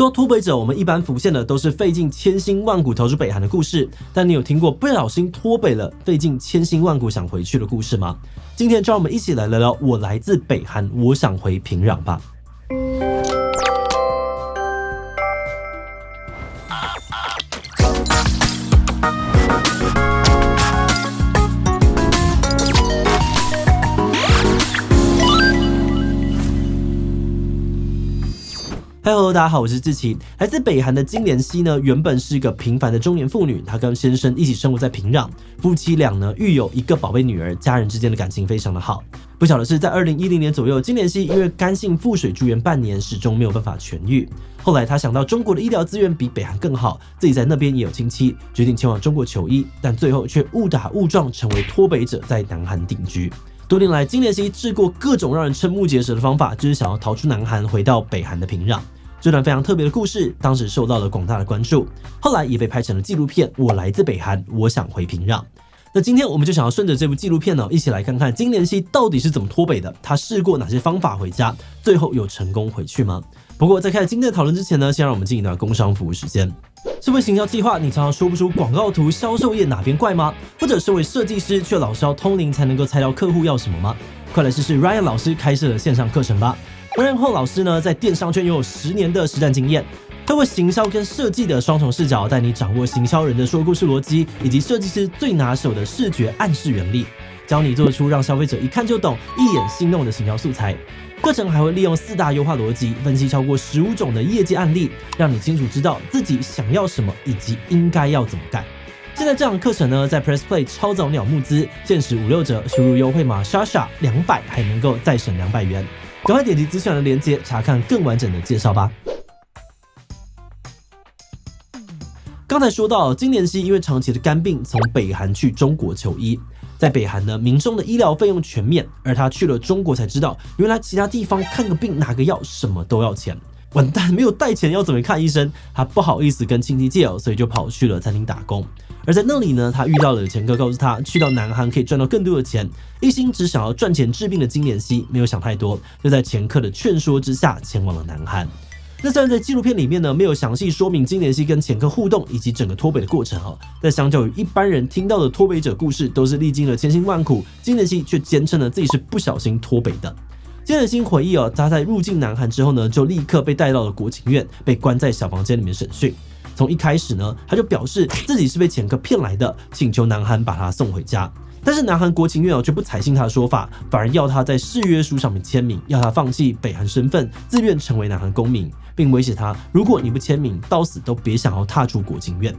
说脱北者，我们一般浮现的都是费尽千辛万苦逃出北韩的故事，但你有听过不小心脱北了，费尽千辛万苦想回去的故事吗？今天就让我们一起来聊聊我来自北韩，我想回平壤吧。Hello， 大家好，我是志奇。来自北韩的金莲熙呢，原本是一个平凡的中年妇女，她跟先生一起生活在平壤，夫妻俩呢育有一个宝贝女儿，家人之间的感情非常的好。不巧的是，在2010年左右，金莲熙因为肝性腹水住院半年，始终没有办法痊愈。后来她想到中国的医疗资源比北韩更好，自己在那边也有亲戚，决定前往中国求医，但最后却误打误撞成为脱北者，在南韩定居。多年来，金莲熙试过各种让人瞠目结舌的方法，就是想要逃出南韩，回到北韩的平壤。这段非常特别的故事，当时受到了广大的关注，后来也被拍成了纪录片《我来自北韩，我想回平壤》。那今天我们就想要顺着这部纪录片呢，一起来看看金莲熙到底是怎么脱北的，他试过哪些方法回家，最后有成功回去吗？不过在开始今天的讨论之前呢，先让我们进一段工商服务时间。身为行销计划，你常常说不出广告图销售业哪边怪吗？或者身为设计师，却老是要通灵才能够猜到客户要什么吗？快来试试 Ryan 老师开设的线上课程吧。Ryan Ho 老师呢，在电商圈拥有10年的实战经验，透过行销跟设计的双重视角，带你掌握行销人的说故事逻辑，以及设计师最拿手的视觉暗示原理，教你做出让消费者一看就懂、一眼心动的行销素材。课程还会利用4大优化逻辑，分析超过15种的业界案例，让你清楚知道自己想要什么以及应该要怎么干。现在这堂课程呢，在 Press Play 超早鸟募资，限时56折，输入优惠码 Shasha200还能够再省200元。赶快点击资讯栏的链接，查看更完整的介绍吧。刚才说到，金莲熙因为长期的肝病，从北韩去中国求医。在北韩呢，民众的医疗费用全免，而他去了中国才知道，原来其他地方看个病拿个药什么都要钱。完蛋，没有带钱要怎么看医生？他不好意思跟亲戚借哦，所以就跑去了餐厅打工。而在那里呢，他遇到了前客，告诉他去到南韩可以赚到更多的钱。一心只想要赚钱治病的金莲熙没有想太多，就在前客的劝说之下前往了南韩。那虽然在纪录片里面呢没有详细说明金莲熙跟前客互动以及整个脱北的过程哦，但相较于一般人听到的脱北者故事都是历经了千辛万苦，金莲熙却坚称了自己是不小心脱北的。金莲熙回忆哦，他在入境南韩之后呢，就立刻被带到了国情院，被关在小房间里面审讯。从一开始呢，他就表示自己是被前客骗来的，请求南韩把他送回家。但是南韩国情院却不采信他的说法，反而要他在誓约书上面签名，要他放弃北韩身份，自愿成为南韩公民，并威胁他，如果你不签名，到死都别想要踏出国情院。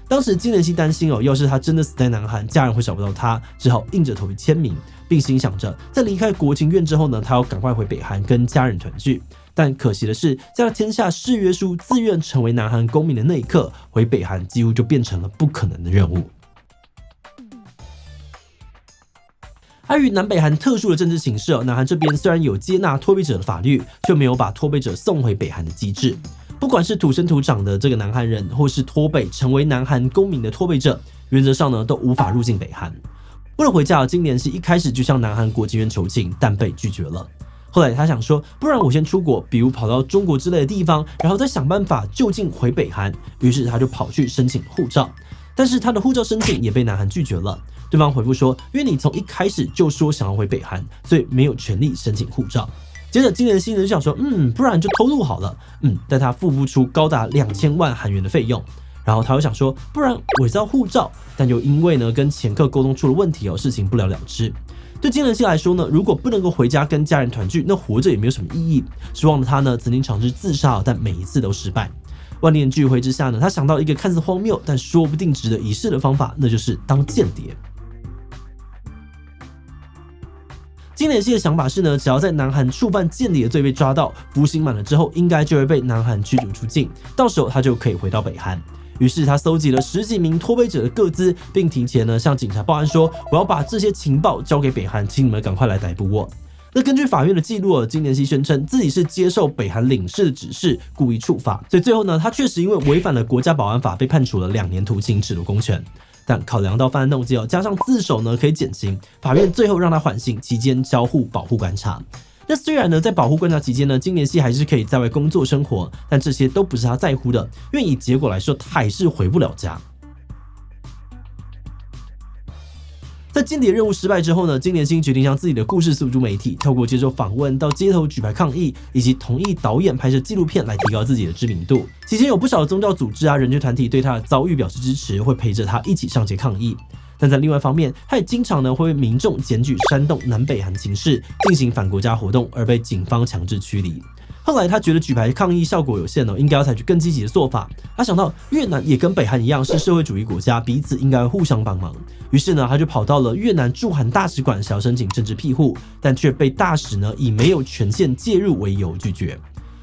当时金莲熙担心哦，要是他真的死在南韩，家人会找不到他，只好硬着头皮签名，并心想着在离开国情院之后呢，他要赶快回北韩跟家人团聚。但可惜的是，在他签下誓约书，自愿成为南韩公民的那一刻，回北韩几乎就变成了不可能的任务。碍于南北韩特殊的政治形势，南韩这边虽然有接纳脱北者的法律，却没有把脱北者送回北韩的机制。不管是土生土长的这个南韩人，或是脱北成为南韩公民的脱北者，原则上呢都无法入境北韩。为了回家，金莲熙一开始就向南韩国情院求情，但被拒绝了。后来他想说，不然我先出国，比如跑到中国之类的地方，然后再想办法就近回北韩。于是他就跑去申请护照，但是他的护照申请也被南韩拒绝了。对方回复说，因为你从一开始就说想要回北韩，所以没有权利申请护照。接着金莲熙就想说，不然就偷渡好了，但他付不出高达2000万韩元的费用。然后他又想说，不然伪造护照，但又因为呢跟前客沟通出了问题哦，事情不了了之。对金莲熙来说呢，如果不能够回家跟家人团聚，那活着也没有什么意义。失望的他呢，曾经尝试自杀，但每一次都失败。万念俱灰之下呢，他想到一个看似荒谬但说不定值得一试的方法，那就是当间谍。金莲熙的想法是呢，只要在南韩触犯间谍罪被抓到，服刑满了之后，应该就会被南韩驱逐出境，到时候他就可以回到北韩。于是他搜集了10几名脱北者的个资，并提前呢向警察报案说，我要把这些情报交给北韩，请你们赶快来逮捕我。那根据法院的记录，金莲熙宣称自己是接受北韩领事的指示，故意触发，所以最后呢，他确实因为违反了国家保安法，被判处了2年徒刑，褫夺公权。但考量到犯案动机加上自首呢可以减刑，法院最后让他缓刑，期间交互保护观察。那虽然呢，在保护观察期间呢，金莲熙还是可以在外工作生活，但这些都不是他在乎的，因为以结果来说，他还是回不了家。在间谍任务失败之后呢，金莲熙决定将自己的故事诉诸媒体，透过接受访问到街头举牌抗议，以及同意导演拍摄纪录片来提高自己的知名度。期间有不少的宗教组织人权团体对他的遭遇表示支持，会陪着他一起上街抗议。但在另外一方面，他也经常呢会为民众检举煽动南北韩情势，进行反国家活动，而被警方强制驱离。后来他觉得举牌抗议效果有限，应该要采取更积极的做法。他想到越南也跟北韩一样是社会主义国家，彼此应该互相帮忙。于是呢，他就跑到了越南驻韩大使馆，想要申请政治庇护，但却被大使呢以没有权限介入为由拒绝。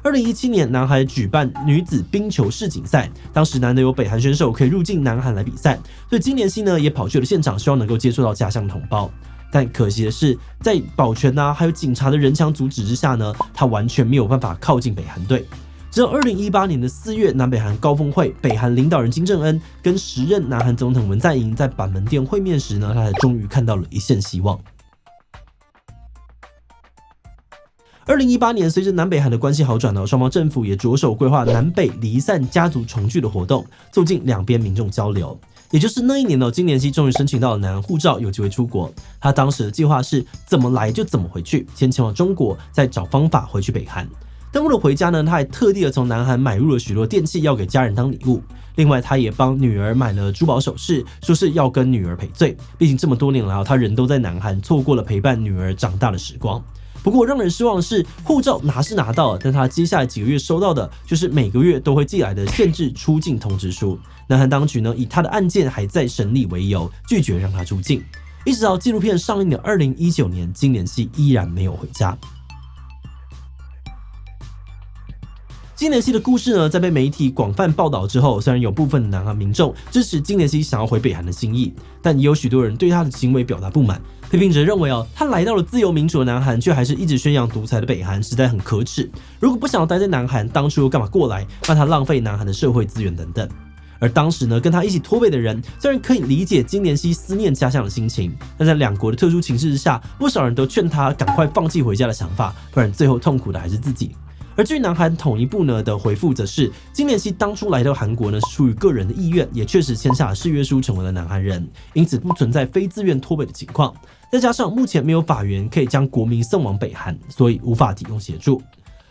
2017年，南韩举办女子冰球世锦赛，当时难得有北韩选手可以入境南韩来比赛，所以金莲熙呢也跑去了现场，希望能够接触到家乡同胞。但可惜的是，在保全还有警察的人墙阻止之下呢，他完全没有办法靠近北韩队。直到2018年的4月，南北韩高峰会，北韩领导人金正恩跟时任南韩总统文在寅在板门店会面时呢，他才终于看到了一线希望。2018年，随着南北韩的关系好转双方政府也着手规划南北离散家族重聚的活动，促进两边民众交流。也就是那一年金莲熙终于申请到了南韩护照，有机会出国。他当时的计划是怎么来就怎么回去，先前往中国，再找方法回去北韩。但为了回家呢，他还特地的从南韩买入了许多电器要给家人当礼物。另外，他也帮女儿买了珠宝首饰，说是要跟女儿赔罪。毕竟这么多年来他人都在南韩，错过了陪伴女儿长大的时光。不过让人失望的是，护照拿是拿到了，但他接下来几个月收到的就是每个月都会寄来的限制出境通知书。南韩当局呢，以他的案件还在审理为由，拒绝让他出境。一直到纪录片上映的2019年，金莲熙依然没有回家。金莲熙的故事呢，在被媒体广泛报道之后，虽然有部分的南韩民众支持金莲熙想要回北韩的心意，但也有许多人对他的行为表达不满。批评者认为他来到了自由民主的南韩，却还是一直宣扬独裁的北韩，实在很可耻。如果不想要待在南韩，当初又干嘛过来，让他浪费南韩的社会资源等等。而当时呢，跟他一起脱北的人，虽然可以理解金莲熙思念家乡的心情，但在两国的特殊情势之下，不少人都劝他赶快放弃回家的想法，不然最后痛苦的还是自己。而据南韩统一部呢的回复，则是金莲熙当初来到韩国呢是出于个人的意愿，也确实签下了誓约书，成为了南韩人，因此不存在非自愿脱北的情况。再加上目前没有法源可以将国民送往北韩，所以无法提供协助。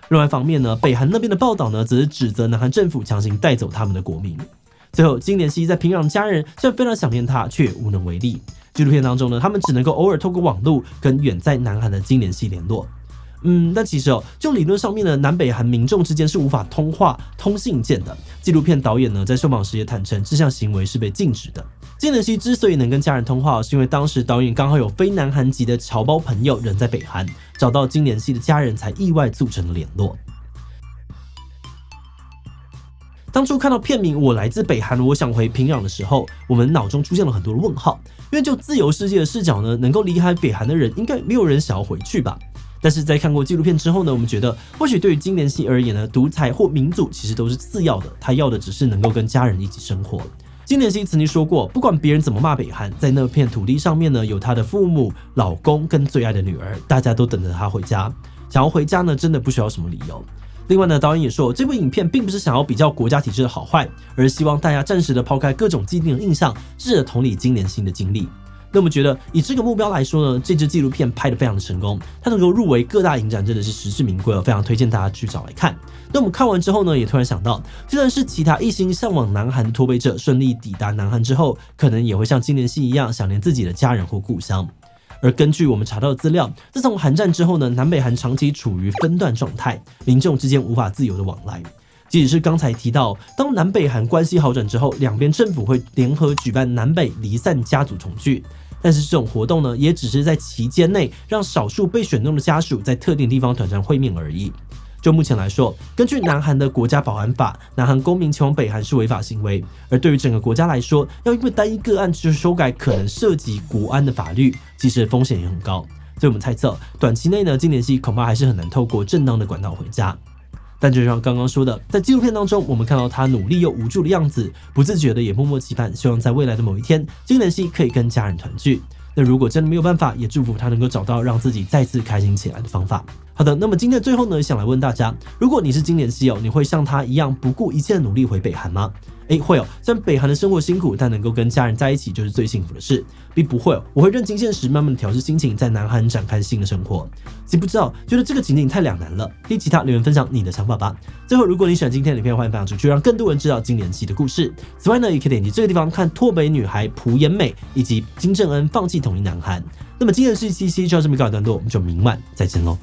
另外一方面呢，北韩那边的报道呢，则是指责南韩政府强行带走他们的国民。最后，金莲熙在平壤的家人虽然非常想念他，却也无能为力。纪录片当中呢，他们只能够偶尔透过网络跟远在南韩的金莲熙联络。但其实就理论上面呢，南北韩民众之间是无法通话、通信件的。纪录片导演呢，在受访时也坦诚，这项行为是被禁止的。金莲熙之所以能跟家人通话，是因为当时导演刚好有非南韩籍的侨胞朋友人在北韩，找到金莲熙的家人，才意外促成了联络。当初看到片名《我来自北韩，我想回平壤》的时候，我们脑中出现了很多的问号，因为就自由世界的视角呢，能够离开北韩的人，应该没有人想要回去吧。但是在看过纪录片之后呢，我们觉得或许对于金莲熙而言呢，独裁或民主其实都是次要的，他要的只是能够跟家人一起生活。金莲熙曾经说过，不管别人怎么骂北韩，在那片土地上面呢，有他的父母、老公跟最爱的女儿，大家都等着他回家。想要回家呢，真的不需要什么理由。另外呢，导演也说，这部影片并不是想要比较国家体制的好坏，而是希望大家暂时的抛开各种既定的印象，试着同理金莲熙的经历。那我们觉得以这个目标来说呢，这支纪录片拍得非常的成功，它能够入围各大影展真的是实至名归，非常推荐大家去找来看。那我们看完之后呢，也突然想到，就算是其他一心向往南韩的脱北者顺利抵达南韩之后，可能也会像金莲熙一样想念自己的家人或故乡。而根据我们查到的资料，自从韩战之后呢，南北韩长期处于分段状态，民众之间无法自由的往来。即使是刚才提到，当南北韩关系好转之后，两边政府会联合举办南北离散家族重聚，但是这种活动呢，也只是在期间内让少数被选中的家属在特定地方短暂会面而已。就目前来说，根据南韩的国家保安法，南韩公民前往北韩是违法行为，而对于整个国家来说，要因为单一个案就修改可能涉及国安的法律，其实风险也很高。所以我们猜测，短期内呢，金莲熙恐怕还是很难透过正当的管道回家。但就像刚刚说的，在纪录片当中，我们看到他努力又无助的样子，不自觉的也默默期盼，希望在未来的某一天，金莲熙可以跟家人团聚。那如果真的没有办法，也祝福他能够找到让自己再次开心起来的方法。好的，那么今天的最后呢，想来问大家，如果你是金莲希你会像他一样不顾一切的努力回北韩吗？会哦，虽然北韩的生活辛苦，但能够跟家人在一起就是最幸福的事。不会哦，我会认清现实，慢慢的调试心情，在南韩展开新的生活。其实不知道，觉得这个情景太两难了。听其他留言分享你的想法吧。最后，如果你喜欢今天的影片，欢迎分享出去，让更多人知道金莲希的故事。此外呢，也可以点击这个地方看脱北女孩朴妍美以及金正恩放弃统一南韩。那么今天的这期就到这边告一段落，我们就明晚再见喽。